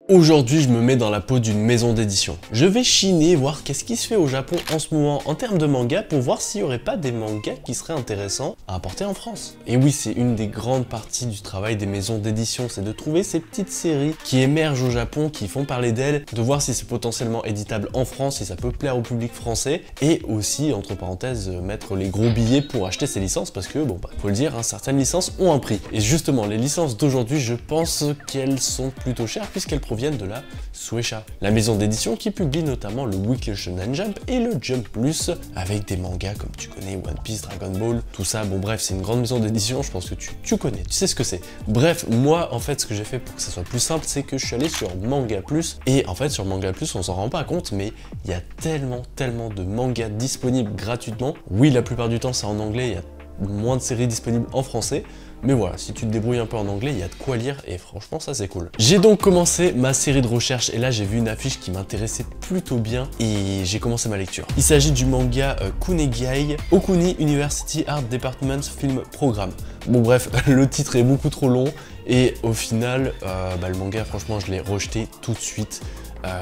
Aujourd'hui, je me mets dans la peau d'une maison d'édition. Je vais chiner, voir qu'est-ce qui se fait au Japon en ce moment en termes de manga pour voir s'il n'y aurait pas des mangas qui seraient intéressants à importer en France. Et oui, c'est une des grandes parties du travail des maisons d'édition, c'est de trouver ces petites séries qui émergent au Japon, qui font parler d'elles, de voir si c'est potentiellement éditable en France, si ça peut plaire au public français, et aussi, entre parenthèses, mettre les gros billets pour acheter ces licences parce que, bon, bah, faut le dire, hein, certaines licences ont un prix. Et justement, les licences d'aujourd'hui, je pense qu'elles sont plutôt chères puisqu'elles proviennent de la Shueisha, la maison d'édition qui publie notamment le Weekly Shonen Jump et le Jump Plus avec des mangas comme tu connais One Piece, Dragon Ball, tout ça. Bon bref, c'est une grande maison d'édition, je pense que tu connais, tu sais ce que c'est. Bref, moi en fait ce que j'ai fait pour que ça soit plus simple, c'est que je suis allé sur Manga Plus et en fait sur Manga Plus on s'en rend pas compte mais il y a tellement de mangas disponibles gratuitement. Oui, la plupart du temps c'est en anglais, il y a moins de séries disponibles en français. Mais voilà, si tu te débrouilles un peu en anglais, il y a de quoi lire et franchement ça c'est cool. J'ai donc commencé ma série de recherche et là j'ai vu une affiche qui m'intéressait plutôt bien et j'ai commencé ma lecture. Il s'agit du manga Kunegai Okuni University Art Department Film Program. Bon bref, le titre est beaucoup trop long et au final, le manga franchement je l'ai rejeté tout de suite.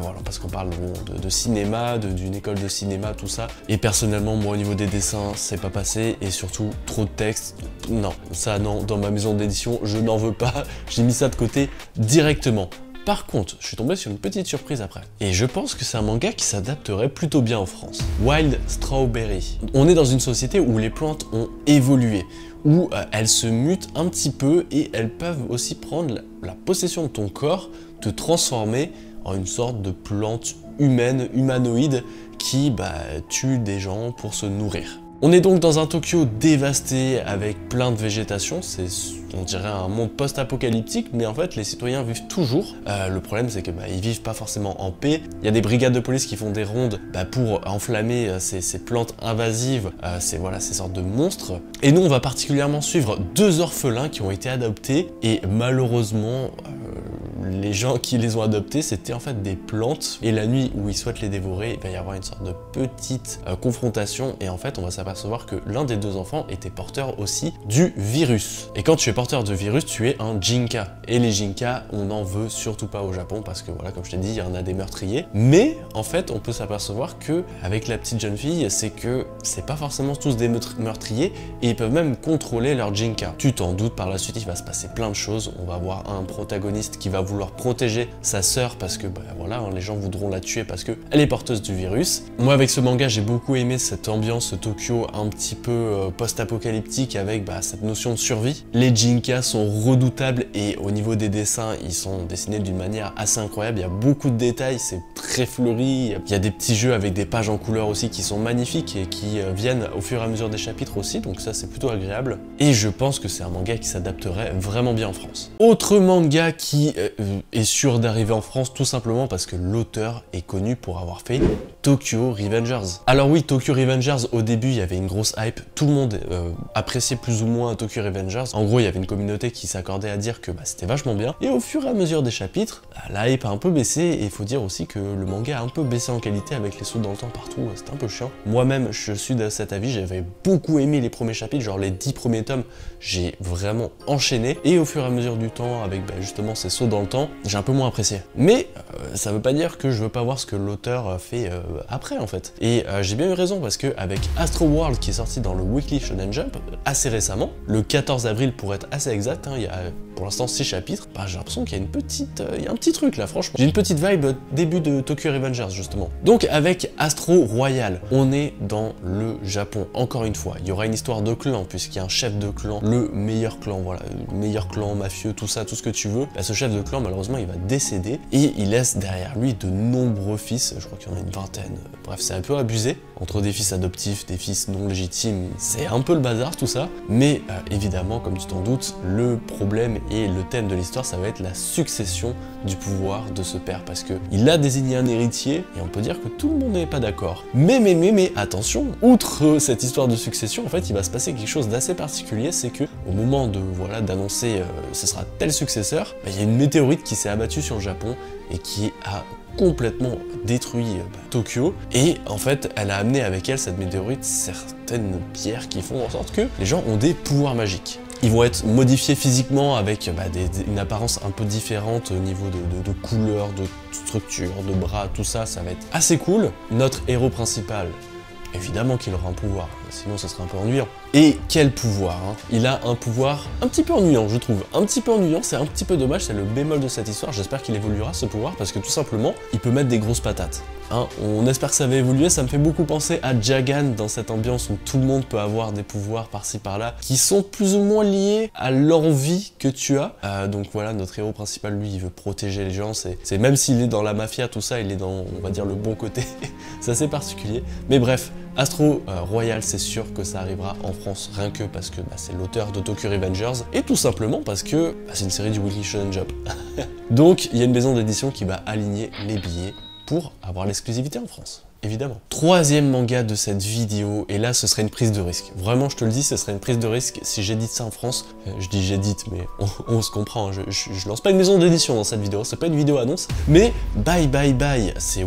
Voilà, parce qu'on parle de cinéma, d'une école de cinéma, tout ça. Et personnellement, moi au niveau des dessins, c'est pas passé. Et surtout, trop de texte, non. Ça, non, dans ma maison d'édition, je n'en veux pas. J'ai mis ça de côté directement. Par contre, je suis tombé sur une petite surprise après. Et je pense que c'est un manga qui s'adapterait plutôt bien en France. Wild Strawberry. On est dans une société où les plantes ont évolué, où elles se mutent un petit peu et elles peuvent aussi prendre la possession de ton corps, te transformer en une sorte de plante humaine, humanoïde, qui tue des gens pour se nourrir. On est donc dans un Tokyo dévasté avec plein de végétation, c'est on dirait un monde post-apocalyptique, mais en fait les citoyens vivent toujours. Le problème c'est que ils vivent pas forcément en paix. Il y a des brigades de police qui font des rondes pour enflammer ces plantes invasives, ces sortes de monstres. Et nous on va particulièrement suivre deux orphelins qui ont été adoptés et malheureusement les gens qui les ont adoptés c'était en fait des plantes et la nuit où ils souhaitent les dévorer il va y avoir une sorte de petite confrontation et en fait on va s'apercevoir que l'un des deux enfants était porteur aussi du virus. Et quand tu es porteur de virus, tu es un Jinka. Et les Jinka, on n'en veut surtout pas au Japon parce que voilà, comme je t'ai dit, il y en a des meurtriers. Mais en fait, on peut s'apercevoir que avec la petite jeune fille, c'est que c'est pas forcément tous des meurtriers et ils peuvent même contrôler leur Jinka. Tu t'en doutes, par la suite, il va se passer plein de choses. On va avoir un protagoniste qui va vouloir protéger sa sœur parce que voilà, les gens voudront la tuer parce que elle est porteuse du virus. Moi, avec ce manga, j'ai beaucoup aimé cette ambiance Tokyo un petit peu post-apocalyptique avec cette notion de survie. Les Jinka sont redoutables et au niveau des dessins, ils sont dessinés d'une manière assez incroyable. Il y a beaucoup de détails, c'est très fleuri. Il y a des petits jeux avec des pages en couleur aussi qui sont magnifiques et qui viennent au fur et à mesure des chapitres aussi, donc ça c'est plutôt agréable. Et je pense que c'est un manga qui s'adapterait vraiment bien en France. Autre manga qui est sûr d'arriver en France tout simplement parce que l'auteur est connu pour avoir fait Tokyo Revengers. Alors oui, Tokyo Revengers, au début il y avait une grosse hype, tout le monde appréciait plus ou moins Tokyo Revengers. En gros, il y avait une communauté qui s'accordait à dire que c'était vachement bien. Et au fur et à mesure des chapitres, la hype a un peu baissé et il faut dire aussi que le manga a un peu baissé en qualité avec les sauts dans le temps partout, c'était un peu chiant. Moi-même, je suis de cet avis, j'avais beaucoup aimé les premiers chapitres, genre les 10 premiers tomes, j'ai vraiment enchaîné. Et au fur et à mesure du temps, avec justement ces sauts dans le temps, j'ai un peu moins apprécié. Mais ça veut pas dire que je veux pas voir ce que l'auteur fait après en fait. Et j'ai bien eu raison parce que avec Astro World qui est sorti dans le Weekly Shonen Jump assez récemment, le 14 avril pour être assez exact, il y a pour l'instant 6 chapitres, j'ai l'impression qu'il y a il y a un petit truc là franchement. J'ai une petite vibe début de Tokyo Revengers justement. Donc avec Astro Royal, on est dans le Japon, encore une fois. Il y aura une histoire de clan puisqu'il y a un chef de clan, le meilleur clan, voilà, le meilleur clan mafieux, tout ça, tout ce que tu veux. Ce chef de clan malheureusement il va décéder et il laisse derrière lui de nombreux fils, je crois qu'il y en a une vingtaine, bref c'est un peu abusé, entre des fils adoptifs, des fils non légitimes, c'est un peu le bazar tout ça, mais évidemment comme tu t'en doutes, le problème et le thème de l'histoire ça va être la succession du pouvoir de ce père parce que il a désigné un héritier et on peut dire que tout le monde n'est pas d'accord. Mais attention, outre cette histoire de succession, en fait il va se passer quelque chose d'assez particulier, c'est que au moment de d'annoncer ce sera tel successeur, il y a une météorite qui s'est abattue sur le Japon et qui a complètement détruit Tokyo et en fait elle a amené avec elle cette météorite certaines pierres qui font en sorte que les gens ont des pouvoirs magiques. Ils vont être modifiés physiquement avec une apparence un peu différente au niveau de couleur, de structure, de bras, tout ça, ça va être assez cool. Notre héros principal, évidemment qu'il aura un pouvoir, sinon ça serait un peu ennuyant. Et quel pouvoir, hein. Il a un pouvoir un petit peu ennuyant, je trouve. Un petit peu ennuyant, c'est un petit peu dommage, c'est le bémol de cette histoire. J'espère qu'il évoluera ce pouvoir parce que tout simplement, il peut mettre des grosses patates. Hein, on espère que ça va évoluer, ça me fait beaucoup penser à Jagan dans cette ambiance où tout le monde peut avoir des pouvoirs par-ci par-là qui sont plus ou moins liés à l'envie que tu as. Donc voilà, notre héros principal, lui, il veut protéger les gens, c'est même s'il est dans la mafia, tout ça, il est dans, on va dire, le bon côté. C'est assez particulier. Mais bref, Astro Royal, c'est sûr que ça arrivera en France, rien que parce que c'est l'auteur de Tokyo Revengers, et tout simplement parce que c'est une série du Weekly Shonen Jump. Donc il y a une maison d'édition qui va aligner les billets pour avoir l'exclusivité en France, évidemment. Troisième manga de cette vidéo, et là ce serait une prise de risque. Vraiment, je te le dis, ce serait une prise de risque si j'édite ça en France. Je dis j'édite, mais on se comprend, hein. Je lance pas une maison d'édition dans cette vidéo, c'est pas une vidéo annonce, mais Bye Bye Bye, c'est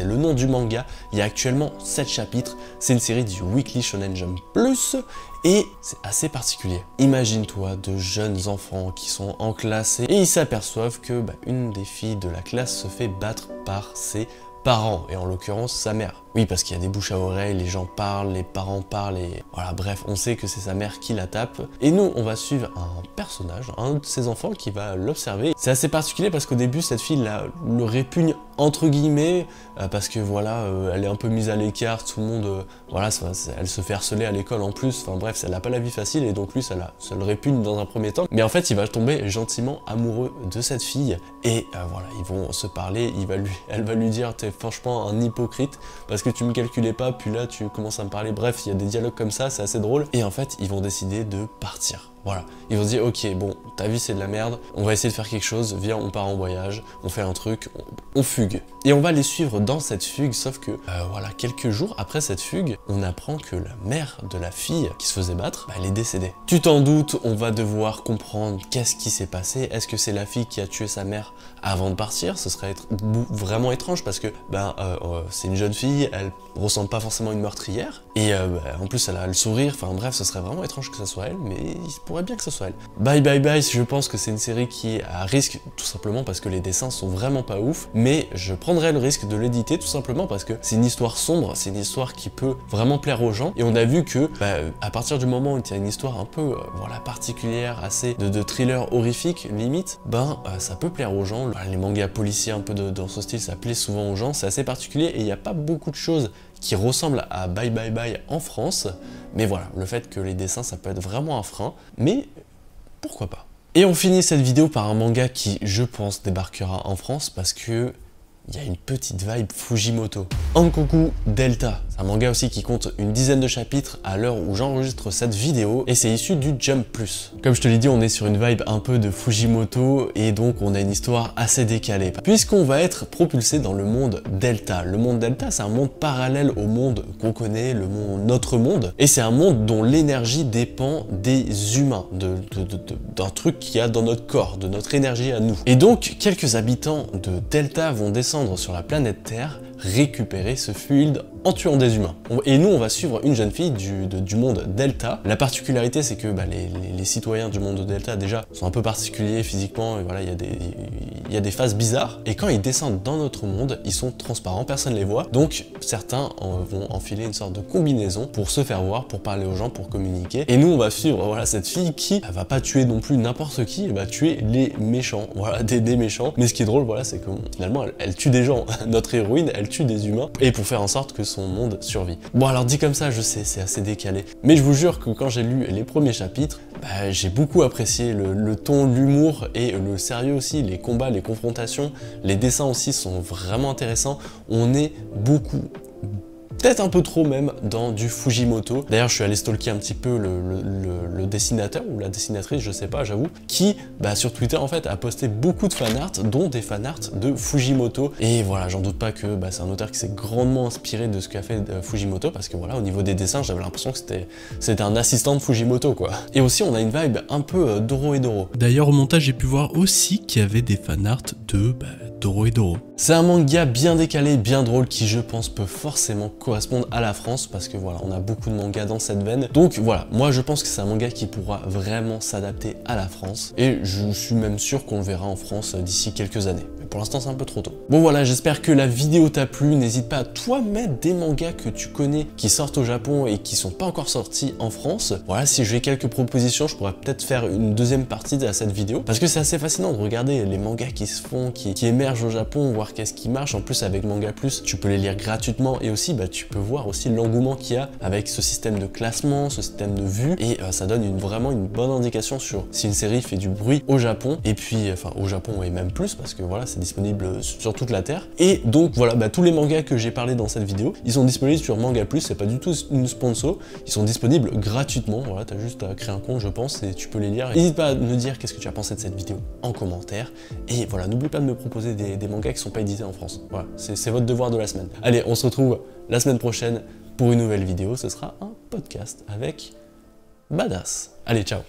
le nom du manga. Il y a actuellement 7 chapitres, c'est une série du Weekly Shonen Jump Plus, et c'est assez particulier. Imagine-toi de jeunes enfants qui sont en classe et ils s'aperçoivent que une des filles de la classe se fait battre par ses parents, et en l'occurrence sa mère. Oui, parce qu'il y a des bouches à oreille, les gens parlent, les parents parlent, et voilà, bref, on sait que c'est sa mère qui la tape. Et nous, on va suivre un personnage, un de ses enfants qui va l'observer. C'est assez particulier parce qu'au début, cette fille le répugne entre guillemets, parce que voilà, elle est un peu mise à l'écart, tout le monde, voilà, elle se fait harceler à l'école en plus, enfin bref, elle n'a pas la vie facile, et donc lui, ça le répugne dans un premier temps. Mais en fait, il va tomber gentiment amoureux de cette fille, et voilà, ils vont se parler, elle va lui dire, t'es franchement un hypocrite, parce que tu me calculais pas, puis là tu commences à me parler, bref, il y a des dialogues comme ça, c'est assez drôle, et en fait, ils vont décider de partir. Voilà, ils vont se dire, ok, bon, ta vie c'est de la merde, on va essayer de faire quelque chose, viens, on part en voyage, on fait un truc, on fugue. Et on va les suivre dans cette fugue, sauf que, voilà, quelques jours après cette fugue, on apprend que la mère de la fille qui se faisait battre, elle est décédée. Tu t'en doutes, on va devoir comprendre qu'est-ce qui s'est passé, est-ce que c'est la fille qui a tué sa mère avant de partir? Ce serait vraiment étrange parce que, c'est une jeune fille, elle ressemble pas forcément à une meurtrière, et en plus elle a le sourire, enfin bref, ce serait vraiment étrange que ça soit elle, mais il pourrait bien que ce soit elle. Bye Bye Bye, je pense que c'est une série qui est à risque, tout simplement parce que les dessins sont vraiment pas ouf, mais je prendrais le risque de l'éditer tout simplement parce que c'est une histoire sombre, c'est une histoire qui peut vraiment plaire aux gens, et on a vu que à partir du moment où il y a une histoire un peu voilà, particulière, assez de thriller horrifique limite, ça peut plaire aux gens. Les mangas policiers un peu dans ce style, ça plaît souvent aux gens, c'est assez particulier, et il n'y a pas beaucoup de choses qui ressemblent à Bye Bye Bye en France, mais voilà, le fait que les dessins ça peut être vraiment un frein, mais pourquoi pas. Et on finit cette vidéo par un manga qui, je pense, débarquera en France parce que il y a une petite vibe Fujimoto. Hankoku Delta, c'est un manga aussi qui compte une dizaine de chapitres à l'heure où j'enregistre cette vidéo, et c'est issu du Jump Plus. Comme je te l'ai dit, on est sur une vibe un peu de Fujimoto, et donc on a une histoire assez décalée, puisqu'on va être propulsé dans le monde Delta. Le monde Delta, c'est un monde parallèle au monde qu'on connaît, notre monde, et c'est un monde dont l'énergie dépend des humains, d'un truc qu'il y a dans notre corps, de notre énergie à nous. Et donc, quelques habitants de Delta vont descendre sur la planète Terre, récupérer ce fluide en tuant des humains. Et nous, on va suivre une jeune fille du monde Delta. La particularité, c'est que les citoyens du monde Delta, déjà, sont un peu particuliers physiquement, et voilà, il y a des phases bizarres, et quand ils descendent dans notre monde, ils sont transparents, personne ne les voit, donc certains vont enfiler une sorte de combinaison pour se faire voir, pour parler aux gens, pour communiquer, et nous, on va suivre voilà, cette fille qui va pas tuer non plus n'importe qui, elle va tuer les méchants, voilà, des méchants, mais ce qui est drôle, voilà, c'est que finalement, elle tue des gens, notre héroïne, elle tue des humains, et pour faire en sorte que son monde survit. Bon, alors dit comme ça, je sais, c'est assez décalé, mais je vous jure que quand j'ai lu les premiers chapitres, j'ai beaucoup apprécié le ton, l'humour et le sérieux aussi, les combats, les confrontations, les dessins aussi sont vraiment intéressants. On est beaucoup, peut-être un peu trop même, dans du Fujimoto. D'ailleurs, je suis allé stalker un petit peu le dessinateur ou la dessinatrice, je sais pas, j'avoue, qui, sur Twitter, en fait, a posté beaucoup de fanarts, dont des fanarts de Fujimoto. Et voilà, j'en doute pas que c'est un auteur qui s'est grandement inspiré de ce qu'a fait Fujimoto, parce que voilà, au niveau des dessins, j'avais l'impression que c'était un assistant de Fujimoto, quoi. Et aussi, on a une vibe un peu Doro et Doro. D'ailleurs, au montage, j'ai pu voir aussi qu'il y avait des fanarts Dorohedoro. C'est un manga bien décalé, bien drôle, qui je pense peut forcément correspondre à la France, parce que voilà, on a beaucoup de mangas dans cette veine. Donc voilà, moi je pense que c'est un manga qui pourra vraiment s'adapter à la France, et je suis même sûr qu'on le verra en France d'ici quelques années. Mais pour l'instant c'est un peu trop tôt. Bon voilà, j'espère que la vidéo t'a plu. N'hésite pas à toi mettre des mangas que tu connais qui sortent au Japon et qui sont pas encore sortis en France. Voilà, si j'ai quelques propositions, je pourrais peut-être faire une deuxième partie à cette vidéo, parce que c'est assez fascinant de regarder les mangas qui se font, qui émergent au Japon, voir qu'est-ce qui marche. En plus avec Manga Plus, tu peux les lire gratuitement, et aussi tu peux voir aussi l'engouement qu'il y a avec ce système de classement, ce système de vue, et ça donne vraiment une bonne indication sur si une série fait du bruit au Japon, et puis enfin au Japon et même plus, parce que voilà, c'est disponible sur toute la Terre. Et donc voilà, tous les mangas que j'ai parlé dans cette vidéo, ils sont disponibles sur Manga Plus. C'est pas du tout une sponsor, ils sont disponibles gratuitement. Voilà, t'as juste à créer un compte je pense, et tu peux les lire. N'hésite pas à me dire qu'est-ce que tu as pensé de cette vidéo en commentaire, et voilà, n'oublie pas de me proposer des mangas qui sont pas édités en France. Voilà, c'est votre devoir de la semaine. Allez, on se retrouve la semaine prochaine pour une nouvelle vidéo. Ce sera un podcast avec Badass. Allez, ciao.